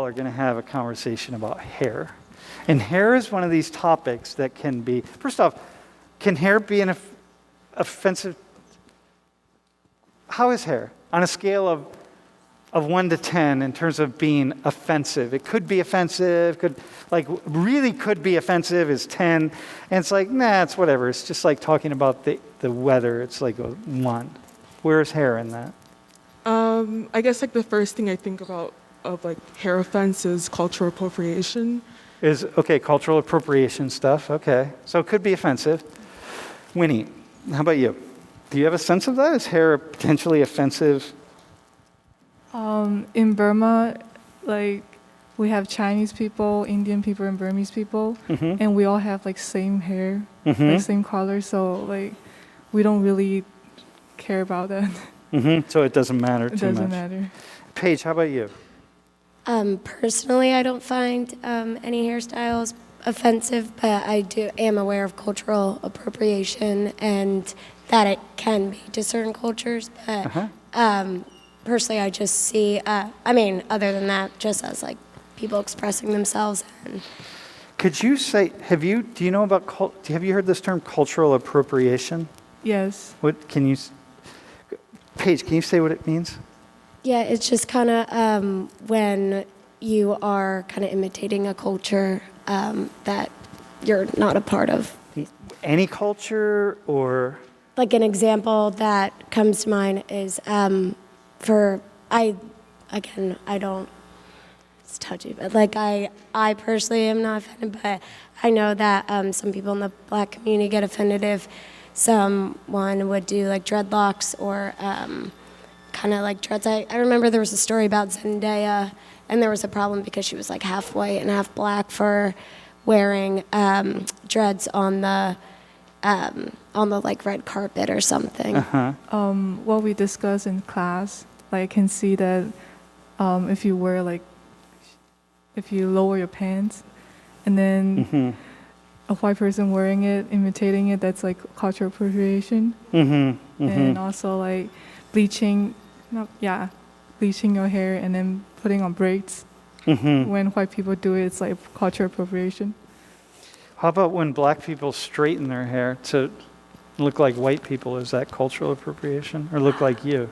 are going to have a conversation about hair. And hair is one of these topics that can be, first off, can hair be an offensive? How is hair on a scale of 1 to 10 in terms of being offensive? It could be offensive, really could be offensive is 10. And it's like, nah, it's whatever. It's just like talking about the weather. It's like a 1. Where's hair in that? I guess like the first thing I think about of like hair offense is cultural appropriation. Cultural appropriation stuff. Okay. So it could be offensive. Winnie, how about you? Do you have a sense of that? Is hair potentially offensive? In Burma, like we have Chinese people, Indian people, and Burmese people, and we all have like same hair, like same color. So like we don't really care about that. So it doesn't matter too much. It doesn't matter. Paige, how about you? Personally, I don't find any hairstyles offensive, but I am aware of cultural appropriation and that it can be to certain cultures. But personally, I just see, other than that, just as like people expressing themselves. And could you say, have you heard this term cultural appropriation? Yes. Paige, can you say what it means? yeah, it's just kind of when you are kind of imitating a culture that you're not a part of. Any culture or? Like an example that comes to mind is I don't, it's touchy, but like I personally am not offended, but I know that some people in the Black community get offended if someone would do like dreadlocks or kind of like dreads. I remember there was a story about Zendaya, and there was a problem because she was like half white and half black for wearing dreads on the like red carpet or something. What we discussed in class, like I can see that if you lower your pants and then a white person wearing it, imitating it, that's like cultural appropriation. And also like bleaching your hair and then putting on braids. When white people do it, it's like cultural appropriation. How about when black people straighten their hair to look like white people? Is that cultural appropriation or look like you?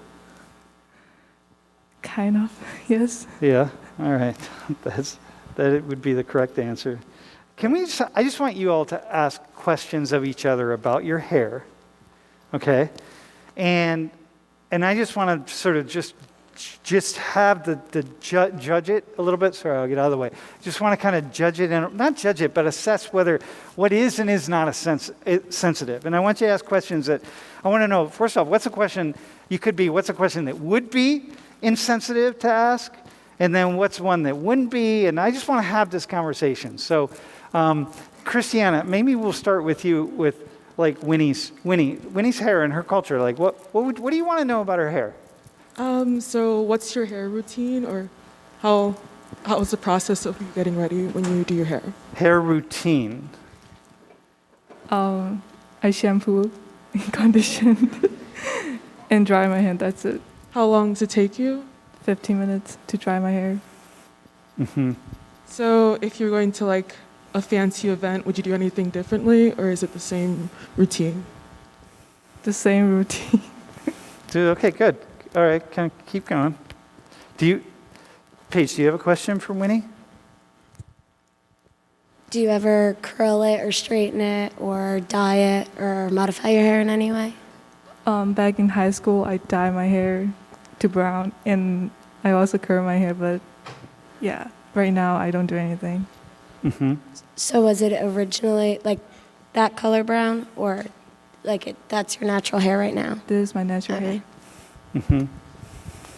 Kind of, yes. Yeah, all right. That would be the correct answer. I just want you all to ask questions of each other about your hair, okay? And I just want to sort of just have the judge it a little bit. Sorry, I'll get out of the way. Just want to kind of judge it, and not judge it, but assess whether what is and is not sensitive. And I want you to ask questions that I want to know. First off, what's a question that would be insensitive to ask, and then what's one that wouldn't be? And I just want to have this conversation. So, Christiana, maybe we'll start with you with like Winnie's hair and her culture. Like, what do you want to know about her hair? So what's your hair routine, or how is the process of you getting ready when you do your hair? Hair routine. I shampoo, condition, and dry my hair. That's it. How long does it take you? 15 minutes to dry my hair. So if you're going to like a fancy event, would you do anything differently, or is it the same routine? The same routine. Okay, good. All right, kind of keep going. Paige, do you have a question for Winnie? Do you ever curl it or straighten it or dye it or modify your hair in any way? Back in high school, I dyed my hair to brown, and I also curl my hair, but yeah, right now I don't do anything. So was it originally like that color brown, or like that's your natural hair right now? This is my natural hair.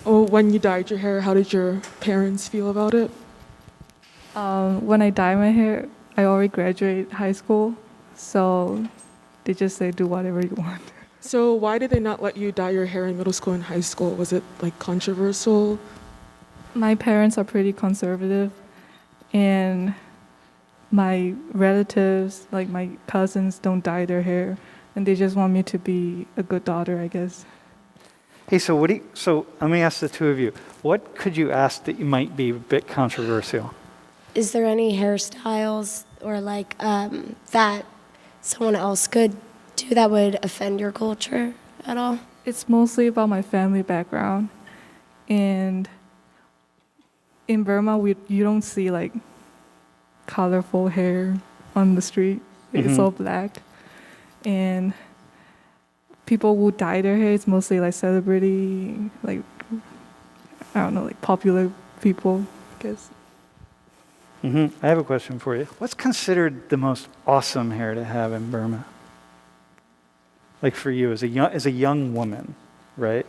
Oh, when you dyed your hair, how did your parents feel about it? When I dye my hair, I already graduated high school, so they just say do whatever you want. So why did they not let you dye your hair in middle school and high school? Was it like controversial? My parents are pretty conservative, and my relatives, like my cousins, don't dye their hair, and they just want me to be a good daughter, I guess. Hey, so let me ask the two of you. What could you ask that you might be a bit controversial? Is there any hairstyles or like that someone else could do that would offend your culture at all? It's mostly about my family background. And in Burma, you don't see like colorful hair on the street. It's all black. And people who dye their hair, it's mostly like celebrity, like, I don't know, like popular people, I guess. I have a question for you. What's considered the most awesome hair to have in Burma? Like for you as a young woman, right?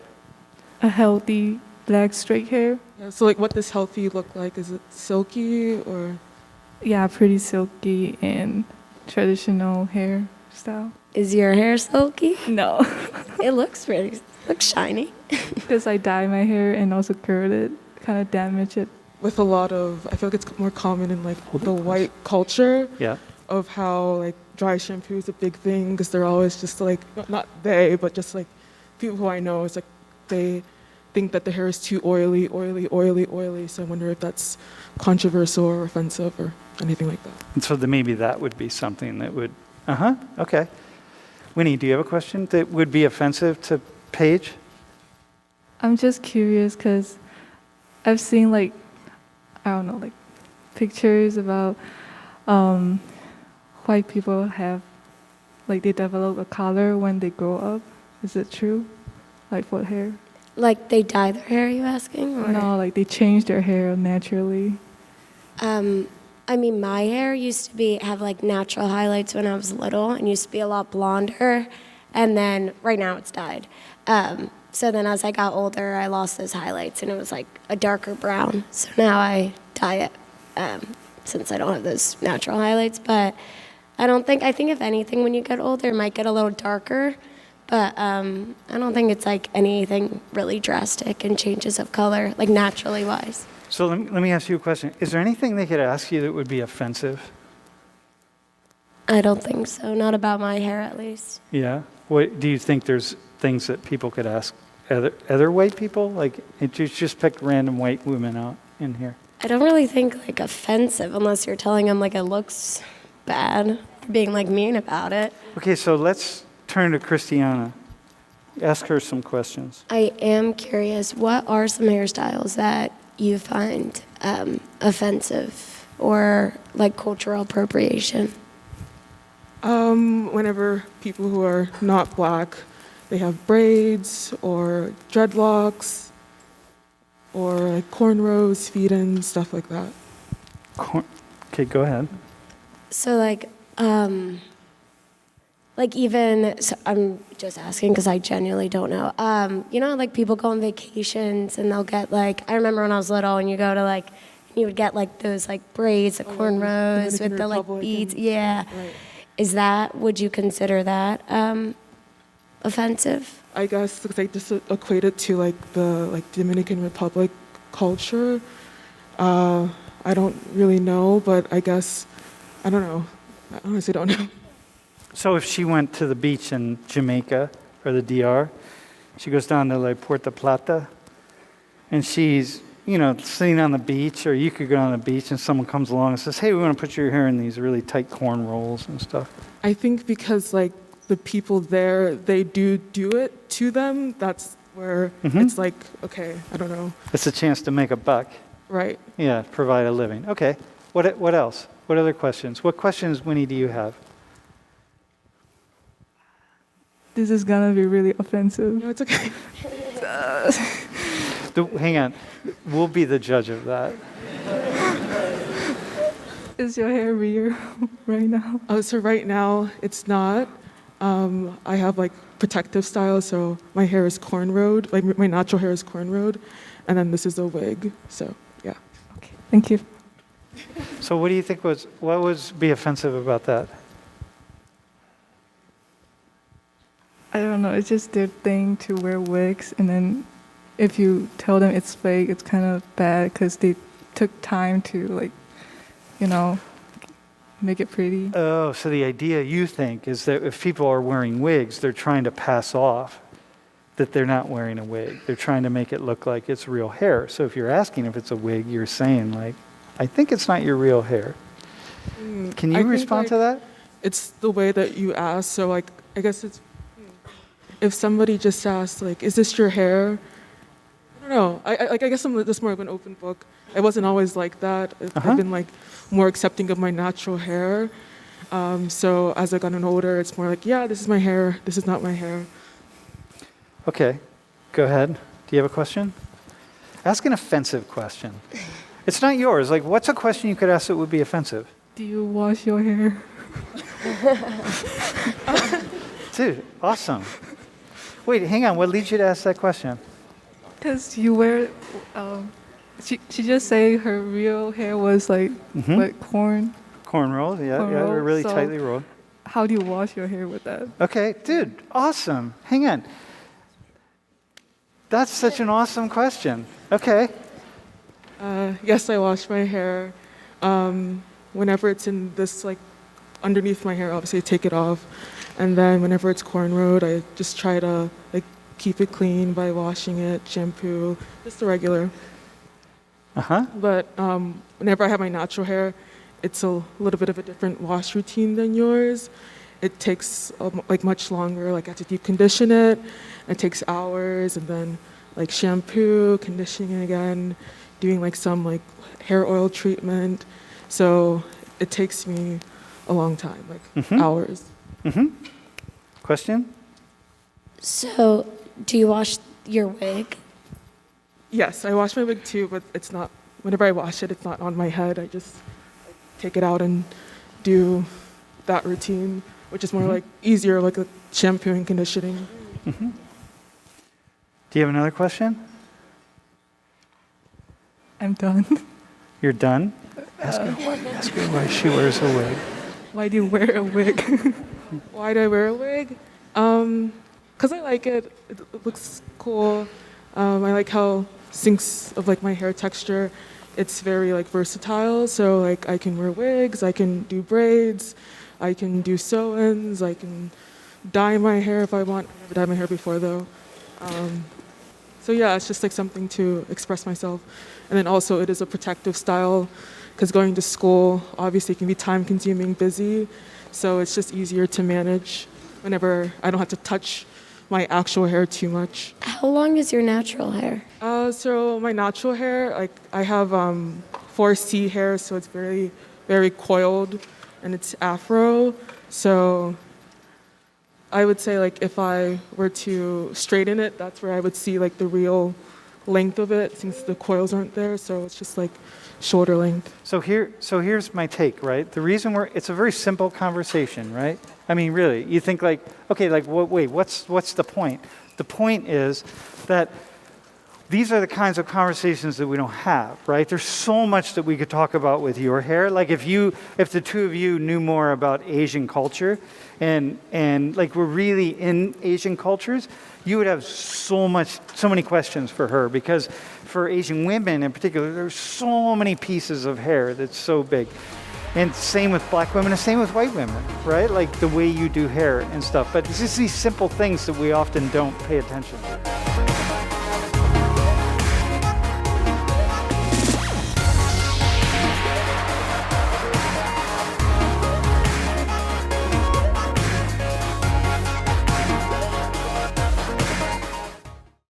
A healthy black straight hair. Yeah, so like what does healthy look like? Is it silky or? Yeah, pretty silky and traditional hairstyle. Is your hair silky? No, It looks looks shiny. because I dye my hair and also curl it, kind of damage it. With a lot of, I feel like it's more common in like the white culture Yeah. of how like dry shampoo is a big thing because they're always just like, not they, but just like people who I know, it's like they think that the hair is too oily. So I wonder if that's controversial or offensive or anything like that. And so maybe that would be something that would, okay. Winnie, do you have a question that would be offensive to Paige? I'm just curious because I've seen like, I don't know, like pictures about white people have, like they develop a color when they grow up. Is it true? Like for hair? Like they dye their hair, are you asking? Or? No, like they change their hair naturally. I mean, my hair used to have like natural highlights when I was little and used to be a lot blonder. And then right now it's dyed. So then as I got older, I lost those highlights and it was like a darker brown. So now I dye it since I don't have those natural highlights. But I think if anything, when you get older, it might get a little darker. But I don't think it's like anything really drastic in changes of color, like naturally wise. So let me ask you a question. Is there anything they could ask you that would be offensive? I don't think so. Not about my hair, at least. Yeah. What do you think? There's things that people could ask other white people? Like, you just picked random white women out in here. I don't really think like offensive unless you're telling them like it looks bad, being like mean about it. Okay, so let's turn to Christiana. Ask her some questions. I am curious, what are some hairstyles that you find offensive or like cultural appropriation? Whenever people who are not black, they have braids or dreadlocks or like cornrows, feet-ins, stuff like that. Okay, go ahead. So like even, so I'm just asking because I genuinely don't know. You know, like people go on vacations and they'll get like, I remember when I was little and you go to like, you would get like those like braids, the cornrows Dominican with the like Republic beads. and- Yeah. Right. Would you consider that offensive? I guess because I just equate it to like the like Dominican Republic culture. I don't really know, but I guess, I don't know. I honestly don't know. So if she went to the beach in Jamaica or the DR, she goes down to like Puerto Plata, and she's, sitting on the beach, or you could go on the beach and someone comes along and says, hey, we want to put your hair in these really tight corn rolls and stuff. I think because like the people there, they do it to them. That's where it's like, okay, I don't know. It's a chance to make a buck. Right. Yeah, provide a living. Okay. What else? What other questions? What questions, Winnie, do you have? This is gonna be really offensive. No, it's okay. Hang on. We'll be the judge of that. Is your hair real right now? So right now, it's not. I have like protective style, so my hair is cornrowed. Like my natural hair is cornrowed, and then this is a wig. So yeah. Okay, thank you. So what do you think what would be offensive about that? I don't know. It's just their thing to wear wigs, and then if you tell them it's fake, it's kind of bad because they took time to make it pretty. Oh, so the idea you think is that if people are wearing wigs, they're trying to pass off that they're not wearing a wig. They're trying to make it look like it's real hair. So if you're asking if it's a wig, you're saying like, I think it's not your real hair. Can you I think, respond to that? It's the way that you ask. So like, I guess it's, if somebody just asks like, is this your hair? I don't know. I guess I'm just more of an open book. I wasn't always like that. I've been like more accepting of my natural hair. So as I gotten older, it's more like, yeah, this is my hair. This is not my hair. Okay, go ahead. Do you have a question? Ask an offensive question. It's not yours. Like, what's a question you could ask that would be offensive? Do you wash your hair? Dude, awesome. Wait, hang on. What leads you to ask that question? Because you wear, she just say her real hair was like corn. Corn rolled, yeah, Corn yeah, rolled, really so- tightly rolled. How do you wash your hair with that? Okay, dude, awesome. Hang on. That's such an awesome question. Okay. Yes, I wash my hair. Whenever it's in this like underneath my hair, obviously I take it off. And then whenever it's cornrowed, I just try to like keep it clean by washing it, shampoo, just the regular. Uh-huh. But whenever I have my natural hair, it's a little bit of a different wash routine than yours. It takes like much longer. Like I have to deep condition it. It takes hours, and then like shampoo, conditioning again, doing like some like hair oil treatment. So it takes me a long time, like hours. Question? So, do you wash your wig? Yes, I wash my wig too, but it's not. Whenever I wash it, it's not on my head. I just take it out and do that routine, which is more like easier, like a shampoo and conditioning. Do you have another question? I'm done. You're done? Ask her why she wears a wig. Why do you wear a wig? Why do I wear a wig? Because I like it. It looks cool. I like how syncs of like my hair texture. It's very like versatile. So like I can wear wigs, I can do braids, I can do sew-ins, I can dye my hair if I want. I've never dyed my hair before though. So yeah, it's just like something to express myself. And then also it is a protective style because going to school obviously can be time consuming, busy. So it's just easier to manage whenever I don't have to touch my actual hair too much. How long is your natural hair? So my natural hair, like I have 4C hair, so it's very, very coiled and it's afro. So I would say like if I were to straighten it, that's where I would see like the real length of it since the coils aren't there. So it's just like shoulder length. So here's my take, right? The reason it's a very simple conversation, right? I mean, really, you think like, okay, like, wait, what's the point? The point is that these are the kinds of conversations that we don't have, right? There's so much that we could talk about with your hair. Like if the two of you knew more about Asian culture and like we're really in Asian cultures, you would have so many questions for her because for Asian women in particular, there's so many pieces of hair that's so big. And same with black women and same with white women, right? Like the way you do hair and stuff. But it's just these simple things that we often don't pay attention to.